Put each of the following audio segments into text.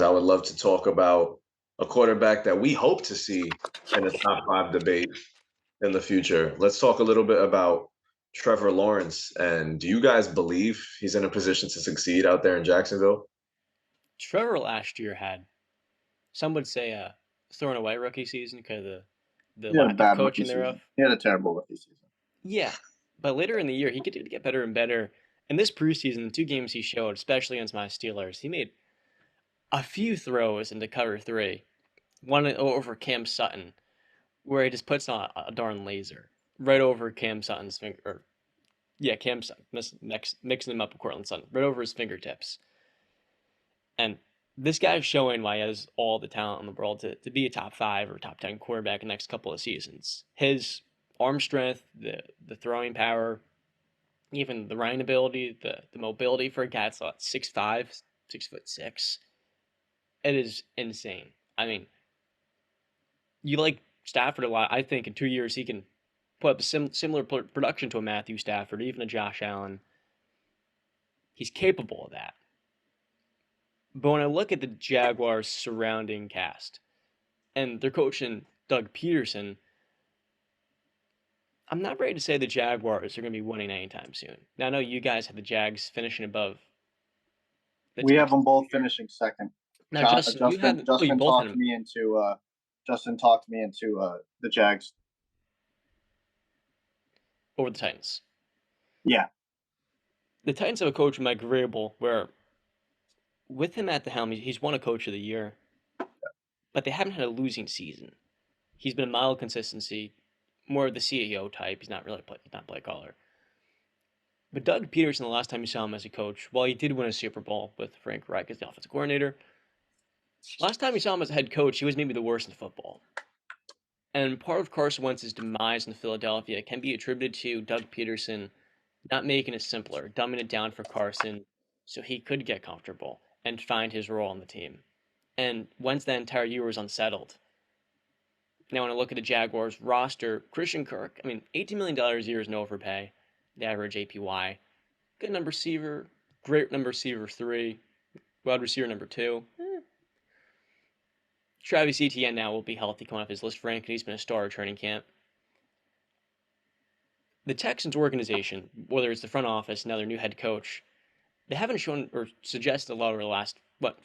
I would love to talk about a quarterback that we hope to see in the top five debate in the future. Let's talk a little bit about Trevor Lawrence. And do you guys believe he's in a position to succeed out there in Jacksonville? Trevor last year had some would say a thrown away rookie season because of the He had a lack of bad rookie coaching thereof. season. He had a terrible rookie season. Yeah, but later in the year he continued to get better and better. And this preseason, the two games he showed, especially against my Steelers, he made a few throws into cover three. One over Cam Sutton, where he just puts on a darn laser right over Cam Sutton's finger. Or, yeah, Cam Sutton, mixing him up with Cortland Sutton, right over his fingertips. And this guy's showing why he has all the talent in the world to be a top five or top 10 quarterback in the next couple of seasons. His arm strength, the throwing power, even the running ability, the mobility for a guy that's like 6'5", 6'6". It is insane. I mean, you like Stafford a lot. I think in 2 years he can put up a similar production to a Matthew Stafford, even a Josh Allen. He's capable of that. But when I look at the Jaguars' surrounding cast, and they're coaching Doug Peterson, I'm not ready to say the Jaguars are going to be winning anytime soon. Now, I know you guys have the Jags finishing above the We have Texans. them both finishing second. Now, Justin, you had you Justin both had talked them me into the Jags. over the Titans. Yeah, The Titans have a coach, Mike Vrabel, where with him at the helm, he's won a Coach of the Year, but they haven't had a losing season. He's been a mild consistency, more of the CEO type. He's not really not play caller. But Doug Peterson, the last time you saw him as a coach, while he did win a Super Bowl with Frank Reich as the offensive coordinator, last time you saw him as a head coach, he was maybe the worst in football. And part of Carson Wentz's demise in Philadelphia can be attributed to Doug Peterson not making it simpler, dumbing it down for Carson so he could get comfortable and find his role on the team. And Wentz that entire year was unsettled. Now, when I look at the Jaguars roster, Christian Kirk, I mean, $18 million a year is no overpay. The average APY. Good number receiver, great number receiver three, wide receiver number two. Travis Etienne now will be healthy coming off his list rank, and he's been a star at training camp. The Texans organization, whether it's the front office, now their new head coach, they haven't shown or suggested a lot over the last,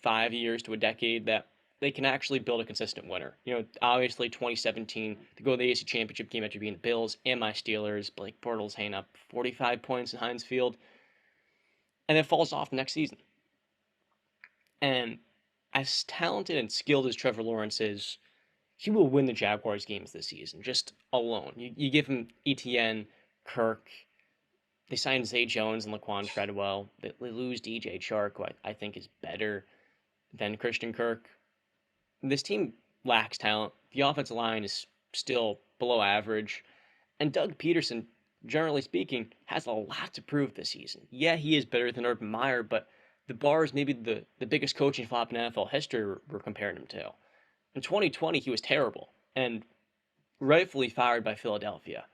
5 years to a decade that they can actually build a consistent winner. Obviously 2017, to go to the AFC Championship game after being the Bills and my Steelers, Blake Bortles hanging up 45 points in Heinz Field, and it falls off next season. And as talented and skilled as Trevor Lawrence is, he will win the Jaguars games this season, just alone. You give him ETN, Kirk, they signed Zay Jones and Laquan Treadwell. They lose DJ Chark, who I think is better than Christian Kirk. This team lacks talent. The offensive line is still below average. And Doug Peterson, generally speaking, has a lot to prove this season. Yeah, he is better than Urban Meyer, but the bar is maybe the biggest coaching flop in NFL history we're comparing him to. In 2020, he was terrible and rightfully fired by Philadelphia.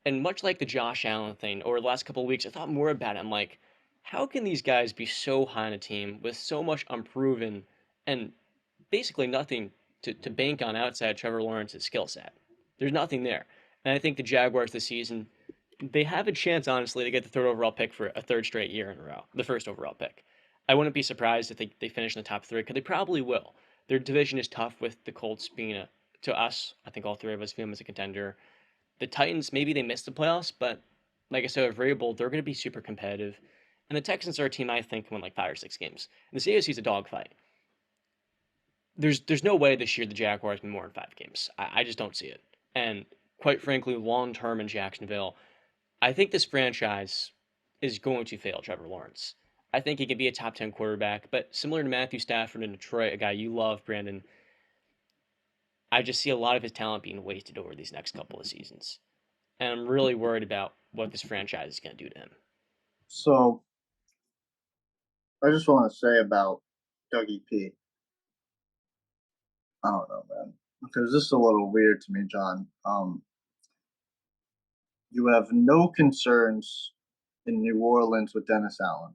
And much like the Josh Allen thing over the last couple of weeks, I thought more about it. I'm like, how can these guys be so high on a team with so much unproven and basically nothing to bank on outside Trevor Lawrence's skill set? There's nothing there. And I think the Jaguars this season, they have a chance, honestly, to get the third overall pick for a third straight year in a row, the first overall pick. I wouldn't be surprised if they finish in the top three, because they probably will. Their division is tough with the Colts being to us, I think all three of us view them as a contender. The Titans, maybe they missed the playoffs, but like I said, with Vrabel, they're going to be super competitive. And the Texans are a team I think can win like 5 or 6 games. And the CFC is a dogfight. There's no way this year the Jaguars win more than 5 games. I just don't see it. And quite frankly, long term in Jacksonville, I think this franchise is going to fail Trevor Lawrence. I think he can be a top 10 quarterback, but similar to Matthew Stafford in Detroit, a guy you love, Brandon, I just see a lot of his talent being wasted over these next couple of seasons. And I'm really worried about what this franchise is going to do to him. So I just want to say about Dougie P. I don't know, man, because this is a little weird to me, John. You have no concerns in New Orleans with Dennis Allen.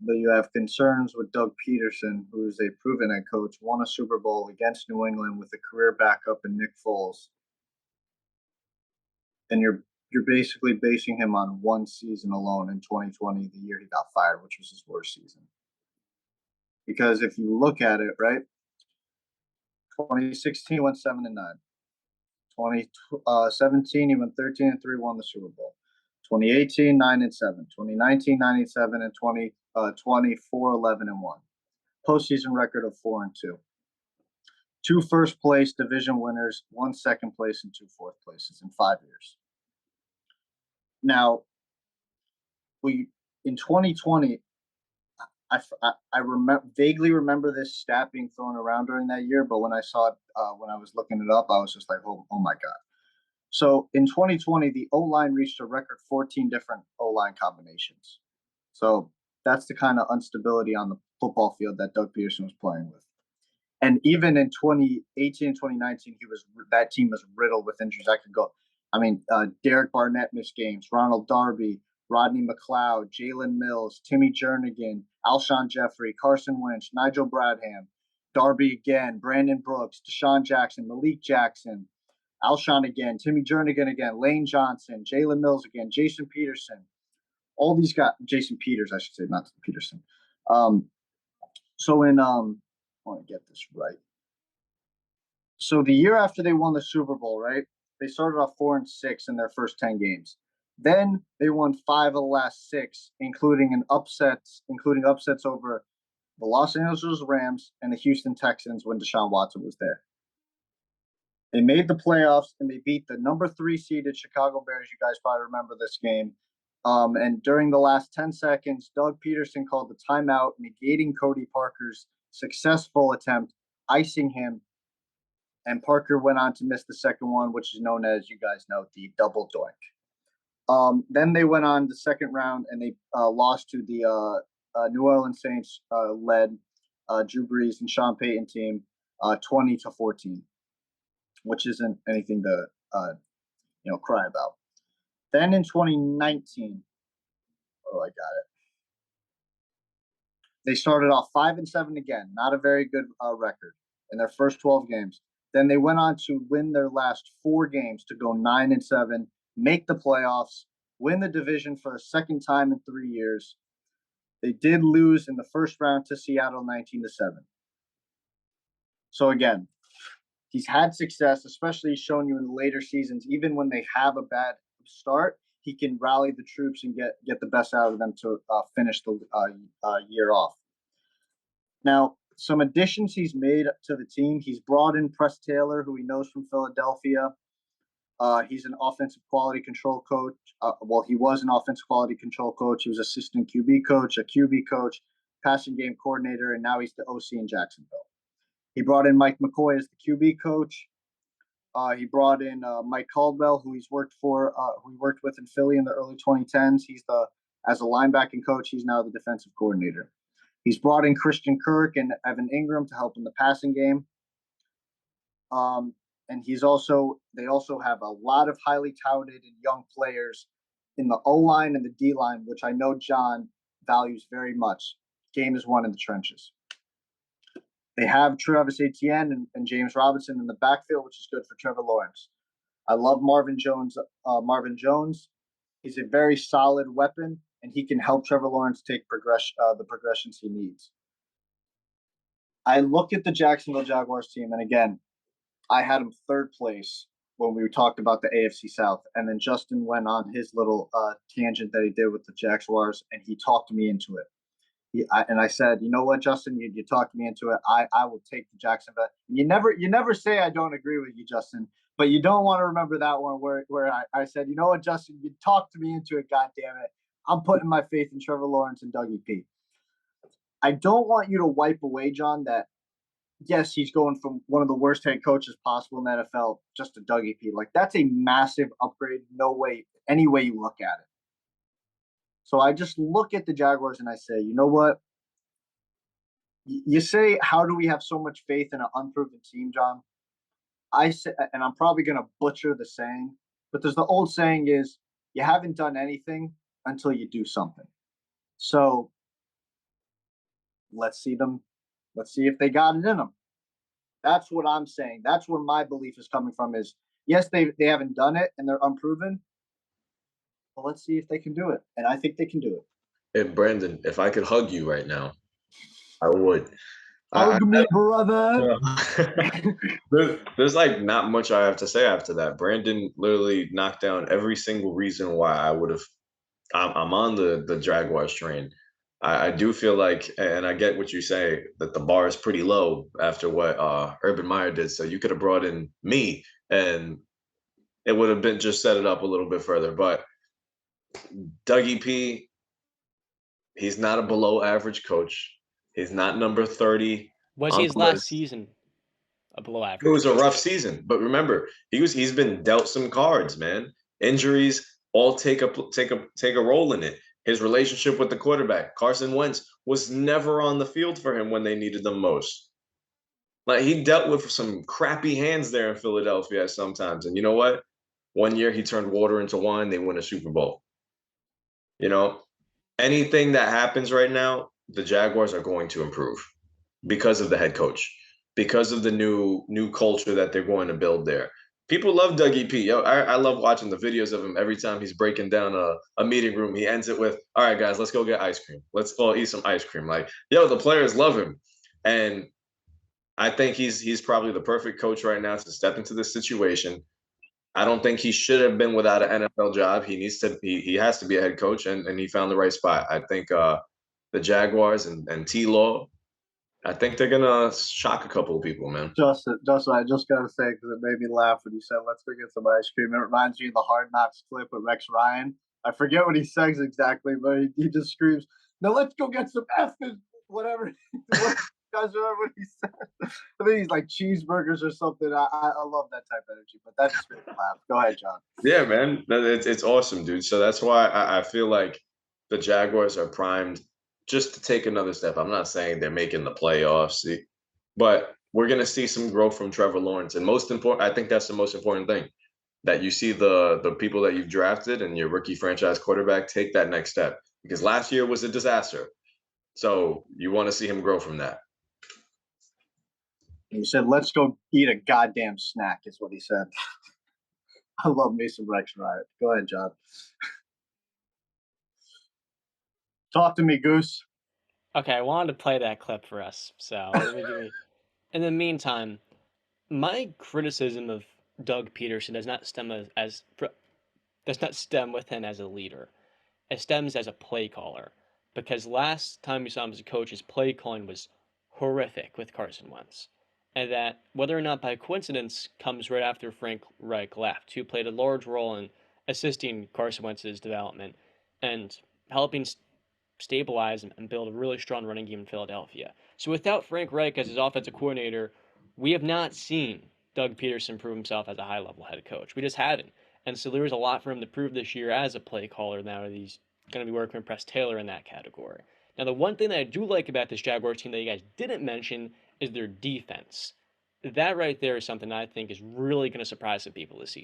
but you have concerns with Doug Peterson, who is a proven head coach, won a Super Bowl against New England with a career backup in Nick Foles, and you're basically basing him on one season alone in 2020, the year he got fired, which was his worst season. Because if you look at it, right, 2016 went 7-9. 2017 he went 13-3, won the Super Bowl. 2018 9-7. 2019 9-7, and 2020 4-11-1. Postseason record of 4-2. Two first place division winners, one second place, and two fourth places in 5 years. Now, we in 2020, I vaguely remember this stat being thrown around during that year, but when I saw it, when I was looking it up, I was just like, oh my God. So in 2020, the O-line reached a record 14 different O-line combinations. So that's the kind of instability on the football field that Doug Peterson was playing with. And even in 2018 and 2019, that team was riddled with injuries. Derek Barnett missed games, Ronald Darby, Rodney McLeod, Jalen Mills, Timmy Jernigan, Alshon Jeffrey, Carson Wentz, Nigel Bradham, Darby again, Brandon Brooks, Deshaun Jackson, Malik Jackson, Alshon again, Timmy Jernigan again, Lane Johnson, Jalen Mills again, Jason Peterson. All these guys, Jason Peters, I should say, not Peterson. I want to get this right. So the year after they won the Super Bowl, right? They started off 4-6 in their first 10 games. Then they won 5 of the last 6, including upsets over the Los Angeles Rams and the Houston Texans when Deshaun Watson was there. They made the playoffs and they beat the number 3 seeded Chicago Bears. You guys probably remember this game. And during the last 10 seconds, Doug Peterson called the timeout, negating Cody Parker's successful attempt, icing him. And Parker went on to miss the second one, which is known as, you guys know, the double doink. Then they went on the second round and they lost to the New Orleans Saints led Drew Brees and Sean Payton team 20-14, which isn't anything to cry about. Then in 2019, I got it. They started off 5-7 again, not a very good record in their first 12 games. Then they went on to win their last 4 games to go 9-7, make the playoffs, win the division for a second time in 3 years. They did lose in the first round to Seattle 19-7. So again, he's had success, especially shown you in the later seasons. Even when they have a bad start, he can rally the troops and get the best out of them to finish the year off. Now, some additions he's made to the team. He's brought in Press Taylor, who he knows from Philadelphia. He's an offensive quality control coach. He was an offensive quality control coach. He was assistant QB coach, a QB coach, passing game coordinator, and now he's the OC in Jacksonville. He brought in Mike McCoy as the QB coach. He brought in Mike Caldwell, who he worked with in Philly in the early 2010s. As a linebacking coach, he's now the defensive coordinator. He's brought in Christian Kirk and Evan Ingram to help in the passing game. And they also have a lot of highly touted and young players in the O-line and the D-line, which I know John values very much. Game is won in the trenches. They have Travis Etienne and James Robinson in the backfield, which is good for Trevor Lawrence. I love Marvin Jones. He's a very solid weapon, and he can help Trevor Lawrence take the progressions he needs. I look at the Jacksonville Jaguars team, and again, I had him third place when we talked about the AFC South, and then Justin went on his little tangent that he did with the Jaguars, and he talked me into it. And I said, you know what, Justin, you talked me into it. I will take the Jacksonville. You never say I don't agree with you, Justin, but you don't want to remember that one where I said, you know what, Justin, you talked me into it. God damn it. I'm putting my faith in Trevor Lawrence and Dougie P. I don't want you to wipe away, John, that yes, he's going from one of the worst head coaches possible in the NFL just to Dougie P. Like, that's a massive upgrade. No way, any way you look at it. So I just look at the Jaguars and I say, you know what? You say, how do we have so much faith in an unproven team, John? I say, and I'm probably going to butcher the saying, but there's the old saying is, you haven't done anything until you do something. So let's see if they got it in them. That's what I'm saying. That's where my belief is coming from is, yes, they haven't done it and they're unproven, but let's see if they can do it. And I think they can do it. And Brandon, if I could hug you right now, I would. Hug me, brother. There's like not much I have to say after that. Brandon literally knocked down every single reason why I would have. I'm on the Jaguars train. I do feel like, and I get what you say, that the bar is pretty low after what Urban Meyer did. So you could have brought in me, and it would have been just set it up a little bit further. But Dougie P, he's not a below average coach. He's not number 30 Was on his the last list. season a below It average? was a rough season, but remember, he's been dealt some cards, man. Injuries all take a role in it. His relationship with the quarterback, Carson Wentz, was never on the field for him when they needed them most. Like he dealt with some crappy hands there in Philadelphia sometimes. And you know what? One year he turned water into wine, they win a Super Bowl. You know, anything that happens right now, the Jaguars are going to improve because of the head coach, because of the new culture that they're going to build there. People love Dougie P. Yo, I love watching the videos of him every time he's breaking down a meeting room. He ends it with, "All right, guys, let's go get ice cream. Let's all eat some ice cream." Like, yo, the players love him, and I think he's probably the perfect coach right now to step into this situation. I don't think he should have been without an NFL job. He has to be a head coach, and he found the right spot. I think the Jaguars and T Law, I think they're gonna shock a couple of people, man. Justin, I just gotta say because it made me laugh when you said, "Let's go get some ice cream." It reminds me of the Hard Knocks clip with Rex Ryan. I forget what he says exactly, but he just screams, "Now let's go get some effing whatever." Guys, remember what he said? I think he's like cheeseburgers or something. I love that type of energy, but that just made me laugh. Go ahead, John. Yeah, man, it's awesome, dude. So that's why I feel like the Jaguars are primed just to take another step. I'm not saying they're making the playoffs, but we're gonna see some growth from Trevor Lawrence. And most important, I think that's the most important thing, that you see the people that you've drafted and your rookie franchise quarterback take that next step. Because last year was a disaster. So you want to see him grow from that. He said, "Let's go eat a goddamn snack," is what he said. I love me some Rex Ryan. Go ahead, John. Talk to me, Goose. Okay, I wanted to play that clip for us, so let me give me. In the meantime, my criticism of Doug Peterson does not does not stem with him as a leader. It stems as a play caller, because last time we saw him as a coach, his play calling was horrific with Carson Wentz, and that, whether or not by coincidence, comes right after Frank Reich left, who played a large role in assisting Carson Wentz's development and helping stabilize and build a really strong running game in Philadelphia. So without Frank Reich as his offensive coordinator, we have not seen Doug Peterson prove himself as a high level head coach. We just haven't. And so there's a lot for him to prove this year as a play caller now that he's going to be working with Press Taylor in that category. Now, the one thing that I do like about this Jaguars team that you guys didn't mention is their defense. That right there is something I think is really going to surprise some people this season.